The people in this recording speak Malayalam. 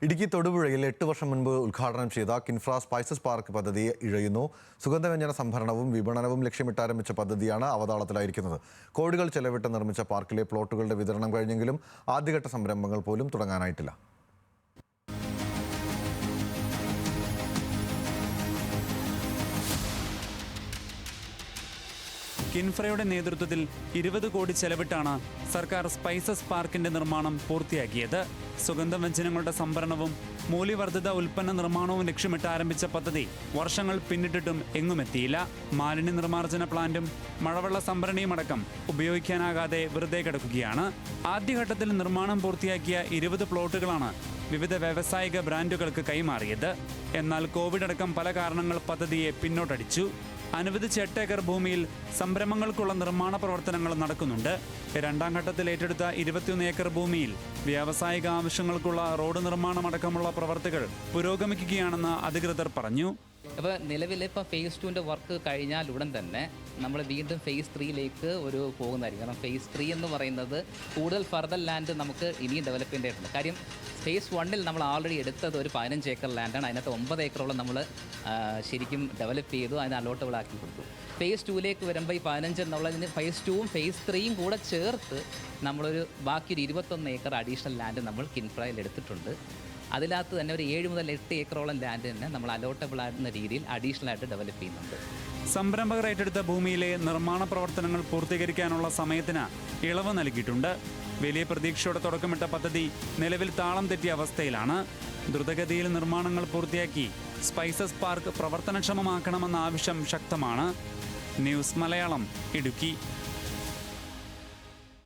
ഇടുക്കി തൊടുപുഴയിൽ 8 വർഷം മുൻപ് ഉദ്ഘാടനം ചെയ്ത കിൻഫ്ര സ്പൈസസ് പാർക്ക് പദ്ധതി ഇഴയുന്നു. സുഗന്ധവ്യഞ്ജന സംഭരണവും വിപണനവും ലക്ഷ്യമിട്ട് ആരംഭിച്ച പദ്ധതിയാണ് അവതാളത്തിലായിരിക്കുന്നത്. കോടികൾ ചെലവിട്ട് നിർമ്മിച്ച പാർക്കിലെ പ്ലോട്ടുകളുടെ വിതരണം കഴിഞ്ഞെങ്കിലും ആദ്യഘട്ട സംരംഭങ്ങൾ പോലും തുടങ്ങാനായിട്ടില്ല. കിൻഫ്രയുടെ നേതൃത്വത്തിൽ 20 കോടി ചെലവിട്ടാണ് സർക്കാർ സ്പൈസസ് പാർക്കിന്റെ നിർമ്മാണം പൂർത്തിയാക്കിയത്. സുഗന്ധവ്യഞ്ജനങ്ങളുടെ സംഭരണവും മൂല്യവർദ്ധിത ഉൽപ്പന്ന നിർമ്മാണവും ലക്ഷ്യമിട്ട് ആരംഭിച്ച പദ്ധതി വർഷങ്ങൾ പിന്നിട്ടിട്ടും എങ്ങുമെത്തിയില്ല. മാലിന്യ നിർമ്മാർജ്ജന പ്ലാന്റും മഴവെള്ള സംഭരണിയുമടക്കം ഉപയോഗിക്കാനാകാതെ വെറുതെ കിടക്കുകയാണ്. ആദ്യഘട്ടത്തിൽ നിർമ്മാണം പൂർത്തിയാക്കിയ 20 പ്ലോട്ടുകളാണ് വിവിധ വ്യാവസായിക ബ്രാൻഡുകൾക്ക് കൈമാറിയത്. എന്നാൽ കോവിഡ് അടക്കം പല കാരണങ്ങൾ പദ്ധതിയെ പിന്നോട്ടടിച്ചു. അനുവദിച്ച 8 ഏക്കർ ഭൂമിയിൽ സംരംഭങ്ങൾക്കുള്ള നിർമ്മാണ പ്രവർത്തനങ്ങൾ നടക്കുന്നുണ്ട്. രണ്ടാം ഘട്ടത്തിൽ ഏറ്റെടുത്ത 21 ഏക്കർ ഭൂമിയിൽ വ്യാവസായിക ആവശ്യങ്ങൾക്കുള്ള റോഡ് നിർമ്മാണമടക്കമുള്ള പ്രവർത്തികൾ പുരോഗമിക്കുകയാണെന്ന് അധികൃതർ പറഞ്ഞു. അപ്പോൾ നിലവിൽ ഇപ്പോൾ ഫേസ് 2ൻ്റെ വർക്ക് കഴിഞ്ഞാൽ ഉടൻ തന്നെ നമ്മൾ വീണ്ടും ഫേസ് 3യിലേക്ക് പോകുന്നതായിരിക്കും. കാരണം ഫേസ് 3 എന്ന് പറയുന്നത് കൂടുതൽ ഫർദർ ലാൻഡ് നമുക്ക് ഇനിയും ഡെവലപ്പ് ചെയ്യേണ്ടതായിട്ടുണ്ട്. കാര്യം ഫേസ് 1ൽ നമ്മൾ ആൾറെഡി എടുത്തത് ഒരു 15 ഏക്കർ ലാൻഡാണ്. അതിനകത്ത് 9 ഏക്കറോളം നമ്മൾ ശരിക്കും ഡെവലപ്പ് ചെയ്തു, അതിന് അലോട്ടബിൾ ആക്കി കൊടുത്തു. ഫേസ് 2ലേക്ക് വരുമ്പോൾ ഈ 15 എന്നുള്ളതിന് ഫേസ് 2ഉം ഫേസ് 3യും കൂടെ ചേർത്ത് നമ്മളൊരു ബാക്കി ഒരു 21 ഏക്കർ അഡീഷണൽ ലാൻഡ് നമ്മൾ കിൻഫ്രയിൽ എടുത്തിട്ടുണ്ട്. അതിനകത്ത് തന്നെ ഒരു 7 മുതൽ 8 ഏക്കറോളം ലാൻഡ് തന്നെ നമ്മൾ അലോട്ടബിൾ ആകുന്ന രീതിയിൽ അഡീഷണൽ ആയിട്ട് ഡെവലപ്പ് ചെയ്യുന്നുണ്ട്. സംരംഭകർ ഏറ്റെടുത്ത ഭൂമിയിലെ നിർമ്മാണ പ്രവർത്തനങ്ങൾ പൂർത്തീകരിക്കാനുള്ള സമയത്തിന് ഇളവ് നൽകിയിട്ടുണ്ട്. വലിയ പ്രതീക്ഷയോടെ തുടക്കമിട്ട പദ്ധതി നിലവിൽ താളം തെറ്റിയ അവസ്ഥയിലാണ്. ദ്രുതഗതിയിൽ നിർമ്മാണങ്ങൾ പൂർത്തിയാക്കി സ്പൈസസ് പാർക്ക് പ്രവർത്തനക്ഷമമാക്കണമെന്ന ആവശ്യം ശക്തമാണ്. ന്യൂസ് മലയാളം, ഇടുക്കി.